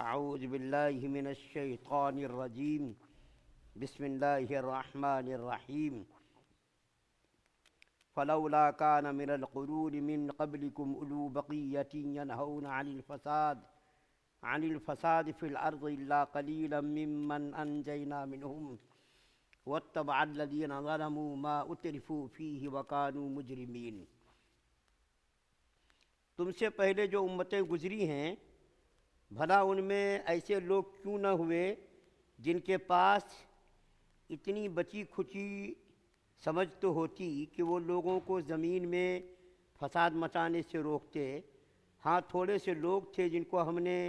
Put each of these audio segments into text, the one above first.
اعوذ باللہ من الشیطان الرجیم بسم اللہ الرحمن الرحیم فلولا كان من القرون من قبلكم أولو بقية ينهون عن الفساد في الأرض إلا قليلا ممن أنجينا منهم واتبع الذين ظلموا ما أترفوا فيه وكانوا مجرمين۔ تم سے پہلے جو امتیں گزری ہیں بھلا ان میں ایسے لوگ کیوں نہ ہوئے جن کے پاس اتنی بچی کھچی سمجھ تو ہوتی کہ وہ لوگوں کو زمین میں فساد مچانے سے روکتے۔ ہاں، تھوڑے سے لوگ تھے جن کو ہم نے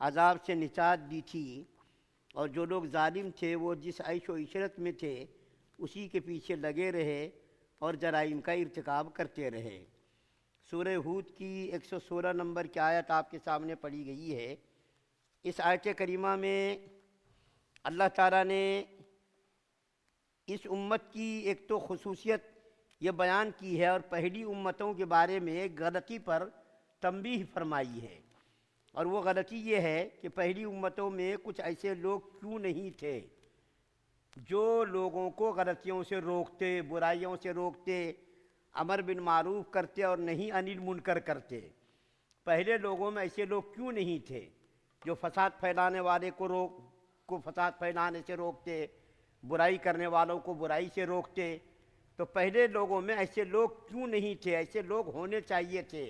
عذاب سے نجات دی تھی، اور جو لوگ ظالم تھے وہ جس عیش و عشرت میں تھے اسی کے پیچھے لگے رہے اور جرائم کا ارتکاب کرتے رہے۔ سورہ ہود کی 116 نمبر کی آیت آپ کے سامنے پڑھی گئی ہے۔ اس آیت کریمہ میں اللہ تعالیٰ نے اس امت کی ایک تو خصوصیت یہ بیان کی ہے، اور پہلی امتوں کے بارے میں غلطی پر تنبیہ فرمائی ہے، اور وہ غلطی یہ ہے کہ پہلی امتوں میں کچھ ایسے لوگ کیوں نہیں تھے جو لوگوں کو غلطیوں سے روکتے، برائیوں سے روکتے، امر بالمعروف کرتے اور نہیں عن المنکر کرتے۔ پہلے لوگوں میں ایسے لوگ کیوں نہیں تھے جو فساد پھیلانے والے کو فساد پھیلانے سے روکتے، برائی کرنے والوں کو برائی سے روکتے؟ تو پہلے لوگوں میں ایسے لوگ کیوں نہیں تھے؟ ایسے لوگ ہونے چاہیے تھے۔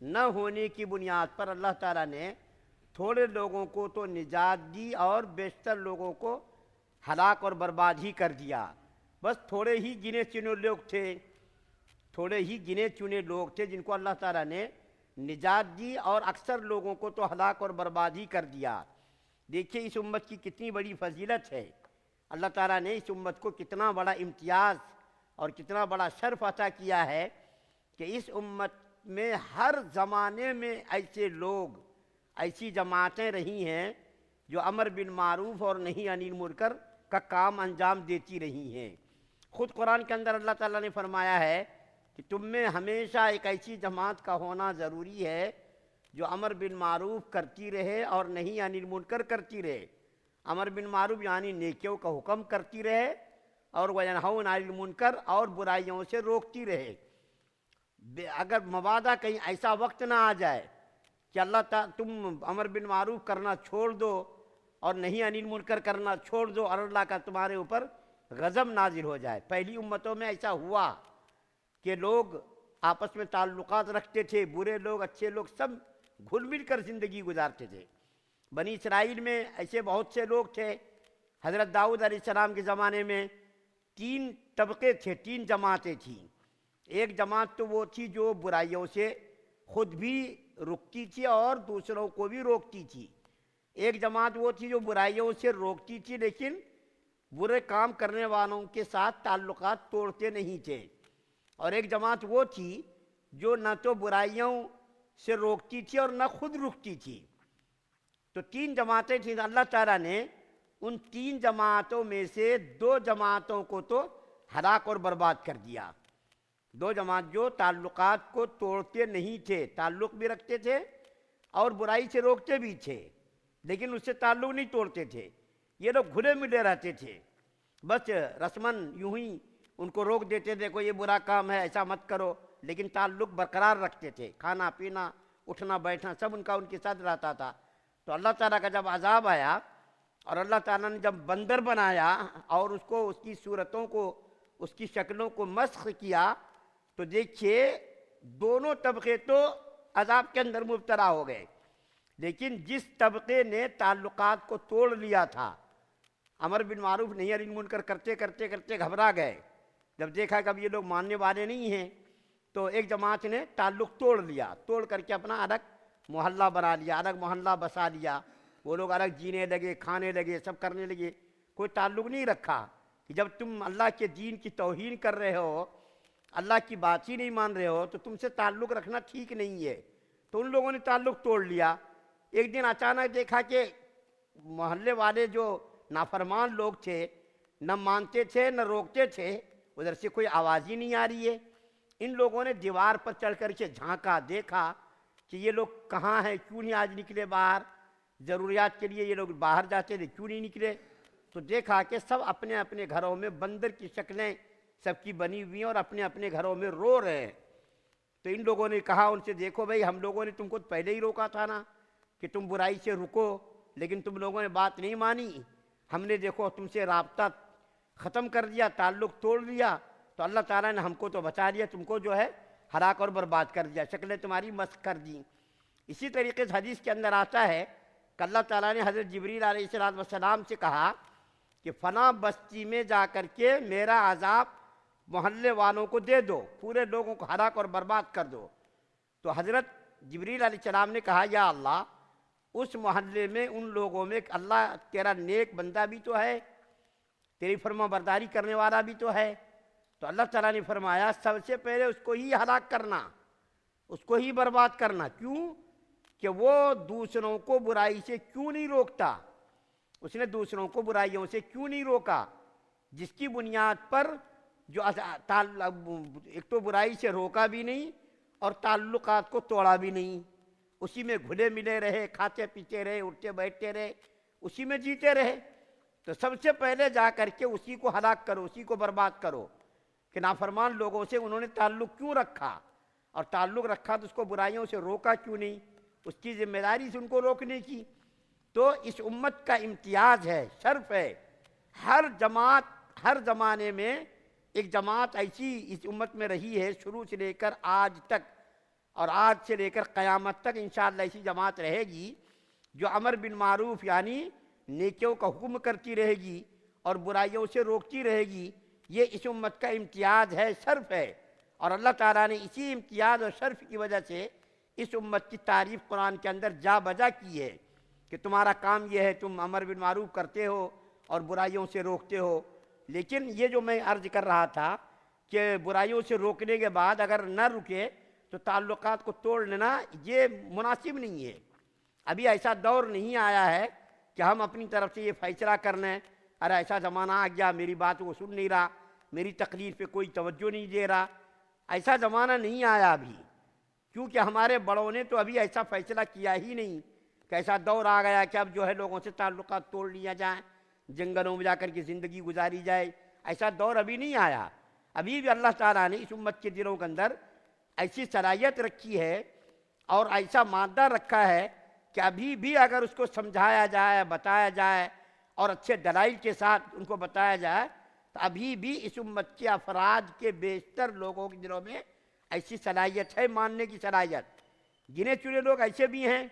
نہ ہونے کی بنیاد پر اللہ تعالیٰ نے تھوڑے لوگوں کو تو نجات دی اور بیشتر لوگوں کو ہلاک اور برباد ہی کر دیا۔ بس تھوڑے ہی گنے چنے لوگ تھے جن کو اللہ تعالیٰ نے نجات دی، اور اکثر لوگوں کو تو ہلاک اور برباد ہی کر دیا۔ دیکھیے اس امت کی کتنی بڑی فضیلت ہے، اللہ تعالیٰ نے اس امت کو کتنا بڑا امتیاز اور کتنا بڑا شرف عطا کیا ہے کہ اس امت میں ہر زمانے میں ایسے لوگ، ایسی جماعتیں رہی ہیں جو امر بالمعروف اور نہی عن المنکر کا کام انجام دیتی رہی ہیں۔ خود قرآن کے اندر اللہ تعالیٰ نے فرمایا ہے کہ تم میں ہمیشہ ایک ایسی جماعت کا ہونا ضروری ہے جو امر بالمعروف کرتی رہے اور نہی عن المنکر کرتی رہے۔ امر بالمعروف یعنی نیکیوں کا حکم کرتی رہے، اور وینہون عن المنکر اور برائیوں سے روکتی رہے۔ اگر مبادا کہیں ایسا وقت نہ آ جائے کہ اللہ تعالیٰ تم امر بالمعروف کرنا چھوڑ دو اور نہی عن المنکر کرنا چھوڑ دو اور اللہ کا تمہارے اوپر غضب نازل ہو جائے۔ پہلی امتوں میں ایسا ہوا کہ لوگ آپس میں تعلقات رکھتے تھے، برے لوگ اچھے لوگ سب گھل مل کر زندگی گزارتے تھے۔ بنی اسرائیل میں ایسے بہت سے لوگ تھے۔ حضرت داؤد علیہ السلام کے زمانے میں 3 طبقے تھے، 3 جماعتیں تھیں۔ ایک جماعت تو وہ تھی جو برائیوں سے خود بھی رکتی تھی اور دوسروں کو بھی روکتی تھی۔ ایک جماعت وہ تھی جو برائیوں سے روکتی تھی لیکن برے کام کرنے والوں کے ساتھ تعلقات توڑتے نہیں تھے۔ اور ایک جماعت وہ تھی جو نہ تو برائیوں سے روکتی تھی اور نہ خود رکتی تھی۔ تو 3 جماعتیں تھیں۔ اللہ تعالیٰ نے ان 3 جماعتوں میں سے 2 جماعتوں کو تو ہلاک اور برباد کر دیا۔ 2 جماعت جو تعلقات کو توڑتے نہیں تھے، تعلق بھی رکھتے تھے اور برائی سے روکتے بھی تھے، لیکن اس سے تعلق نہیں توڑتے تھے۔ یہ لوگ گھلے ملے رہتے تھے، بس رسماً یوں ہی ان کو روک دیتے تھے، کوئی یہ برا کام ہے ایسا مت کرو، لیکن تعلق برقرار رکھتے تھے۔ کھانا پینا، اٹھنا بیٹھنا سب ان کے ساتھ رہتا تھا۔ تو اللہ تعالیٰ کا جب عذاب آیا اور اللہ تعالیٰ نے جب بندر بنایا اور اس کی صورتوں کو، اس کی شکلوں کو مسخ کیا، تو دیکھیے دونوں طبقے تو عذاب کے اندر مبتلا ہو گئے۔ لیکن جس طبقے نے تعلقات کو توڑ لیا تھا، امر بالمعروف نہی عن المنکر کرتے کرتے کرتے گھبرا گئے، جب دیکھا کہ اب یہ لوگ ماننے والے نہیں ہیں، تو ایک جماعت نے تعلق توڑ لیا، توڑ کر کے اپنا الگ محلہ بنا لیا، الگ محلہ بسا لیا۔ وہ لوگ الگ جینے لگے، کھانے لگے، سب کرنے لگے، کوئی تعلق نہیں رکھا۔ کہ جب تم اللہ کے دین کی توہین کر رہے ہو، اللہ کی بات ہی نہیں مان رہے ہو، تو تم سے تعلق رکھنا ٹھیک نہیں ہے۔ تو ان لوگوں نے تعلق توڑ لیا۔ ایک دن اچانک دیکھا کہ محلے والے جو نافرمان لوگ تھے، نہ مانتے تھے نہ روکتے تھے، ادھر سے کوئی آواز ہی نہیں آ رہی ہے۔ ان لوگوں نے دیوار پر چڑھ کر کے جھانکا، دیکھا کہ یہ لوگ کہاں ہیں، کیوں نہیں آج نکلے باہر۔ ضروریات کے لیے یہ لوگ باہر جاتے تھے، کیوں نہیں نکلے؟ تو دیکھا کہ سب اپنے اپنے گھروں میں بندر کی شکلیں سب کی بنی ہوئی ہیں اور اپنے اپنے گھروں میں رو رہے ہیں۔ تو ان لوگوں نے کہا ان سے، دیکھو بھائی، ہم لوگوں نے تم کو پہلے ہی روکا تھا نا کہ تم برائی سے رکو، لیکن تم لوگوں نے بات نہیں مانی۔ ہم نے دیکھو تم سے رابطہ ختم کر دیا، تعلق توڑ دیا، تو اللہ تعالیٰ نے ہم کو تو بچا لیا، تم کو جو ہے ہلاک اور برباد کر دیا، شکلیں تمہاری مسخ کر دیں۔ اسی طریقے سے حدیث کے اندر آتا ہے کہ اللہ تعالیٰ نے حضرت جبریل علیہ السلام سے کہا کہ فلاں بستی میں جا کر کے میرا عذاب محلے والوں کو دے دو، پورے لوگوں کو ہلاک اور برباد کر دو۔ تو حضرت جبریل علیہ السلام نے کہا، یا اللہ، اس محلے میں ان لوگوں میں اللہ تیرا نیک بندہ بھی تو ہے، تیری فرما برداری کرنے والا بھی تو ہے۔ تو اللہ تعالیٰ نے فرمایا سب سے پہلے اس کو ہی ہلاک کرنا، اس کو ہی برباد کرنا۔ کیوں؟ کہ وہ دوسروں کو برائی سے کیوں نہیں روکتا، اس نے دوسروں کو برائیوں سے کیوں نہیں روکا، جس کی بنیاد پر جو ایک تو برائی سے روکا بھی نہیں اور تعلقات کو توڑا بھی نہیں، اسی میں گھلے ملے رہے، کھاتے پیتے رہے، اٹھتے بیٹھتے رہے، اسی میں جیتے رہے۔ تو سب سے پہلے جا کر کے اسی کو ہلاک کرو، اسی کو برباد کرو کہ نافرمان لوگوں سے انہوں نے تعلق کیوں رکھا، اور تعلق رکھا تو اس کو برائیوں سے روکا کیوں نہیں، اس کی ذمہ داری سے ان کو روکنے کی۔ تو اس امت کا امتیاز ہے، شرف ہے، ہر جماعت ہر زمانے میں ایک جماعت ایسی اس امت میں رہی ہے شروع سے لے کر آج تک، اور آج سے لے کر قیامت تک انشاءاللہ ایسی جماعت رہے گی جو امر بالمعروف یعنی نیکیوں کا حکم کرتی رہے گی اور برائیوں سے روکتی رہے گی۔ یہ اس امت کا امتیاز ہے، شرف ہے، اور اللہ تعالیٰ نے اسی امتیاز اور شرف کی وجہ سے اس امت کی تعریف قرآن کے اندر جا بجا کی ہے کہ تمہارا کام یہ ہے، تم امر بالمعروف کرتے ہو اور برائیوں سے روکتے ہو۔ لیکن یہ جو میں عرض کر رہا تھا کہ برائیوں سے روکنے کے بعد اگر نہ رکے تو تعلقات کو توڑ لینا، یہ مناسب نہیں ہے۔ ابھی ایسا دور نہیں آیا ہے کہ ہم اپنی طرف سے یہ فیصلہ کر لیں، ارے ایسا زمانہ آ گیا، میری بات وہ سن نہیں رہا، میری تقریر پہ کوئی توجہ نہیں دے رہا، ایسا زمانہ نہیں آیا ابھی، کیونکہ ہمارے بڑوں نے تو ابھی ایسا فیصلہ کیا ہی نہیں کہ ایسا دور آ گیا کہ اب جو ہے لوگوں سے تعلقات توڑ لیا جائیں، جنگلوں میں جا کر کے زندگی گزاری جائے، ایسا دور ابھی نہیں آیا۔ ابھی بھی اللہ تعالیٰ نے اس امت کے دلوں کے اندر ایسی صلاحیت رکھی ہے اور ایسا مادہ رکھا ہے کہ ابھی بھی اگر اس کو سمجھایا جائے، بتایا جائے اور اچھے دلائل کے ساتھ ان کو بتایا جائے تو ابھی بھی اس امت کے افراد کے بیشتر لوگوں کے دلوں میں ایسی صلاحیت ہے، ماننے کی صلاحیت۔ گنے چنے لوگ ایسے بھی ہیں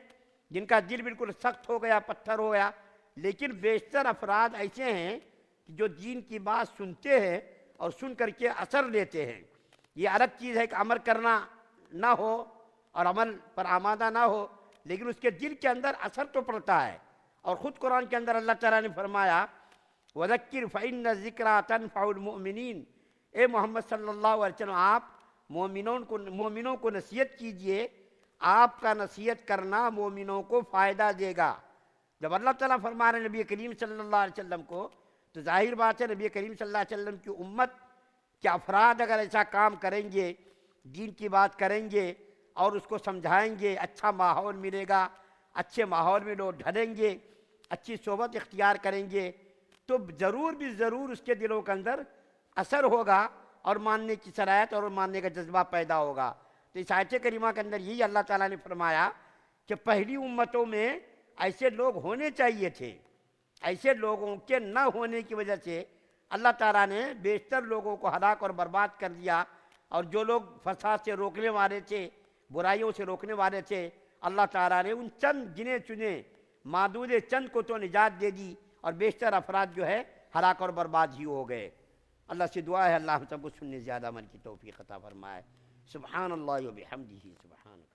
جن کا دل بالکل سخت ہو گیا، پتھر ہو گیا، لیکن بیشتر افراد ایسے ہیں جو دین کی بات سنتے ہیں اور سن کر کے اثر لیتے ہیں۔ یہ الگ چیز ہے کہ عمل کرنا نہ ہو اور عمل پر آمادہ نہ ہو، لیکن اس کے دل کے اندر اثر تو پڑتا ہے۔ اور خود قرآن کے اندر اللہ تعالیٰ نے فرمایا وَذَكِّرْ فَإِنَّ الذِّكْرَىٰ تَنفَعُ الْمُؤْمِنِينَ، اے محمد صلی اللہ علیہ وسلم، آپ مومنوں کو نصیحت کیجئے، آپ کا نصیحت کرنا مومنوں کو فائدہ دے گا۔ جب اللہ تعالیٰ فرما رہے نبی کریم صلی اللہ علیہ وسلم کو، تو ظاہر بات ہے نبی کریم صلی اللہ علیہ وسلم کی امت کے افراد اگر ایسا کام کریں گے، دین کی بات کریں گے اور اس کو سمجھائیں گے، اچھا ماحول ملے گا، اچھے ماحول میں لوگ ڈھلیں گے، اچھی صحبت اختیار کریں گے، تو ضرور بھی ضرور اس کے دلوں کے اندر اثر ہوگا اور ماننے کی صلاحیت اور ماننے کا جذبہ پیدا ہوگا۔ تو اس آیت کریمہ کے اندر یہی اللہ تعالیٰ نے فرمایا کہ پہلی امتوں میں ایسے لوگ ہونے چاہیے تھے، ایسے لوگوں کے نہ ہونے کی وجہ سے اللہ تعالیٰ نے بیشتر لوگوں کو ہلاک اور برباد کر دیا، اور جو لوگ فساد سے روکنے والے تھے، برائیوں سے روکنے والے تھے، اللہ تعالیٰ نے ان چند گنے چنے معدود چند کو تو نجات دے دی، اور بیشتر افراد جو ہے ہلاک اور برباد ہی ہو گئے۔ اللہ سے دعا ہے اللہ ہم سب کو سننے زیادہ عمل کی توفیق عطا فرمائے۔ سبحان اللہ و بحمدہ، سبحانک۔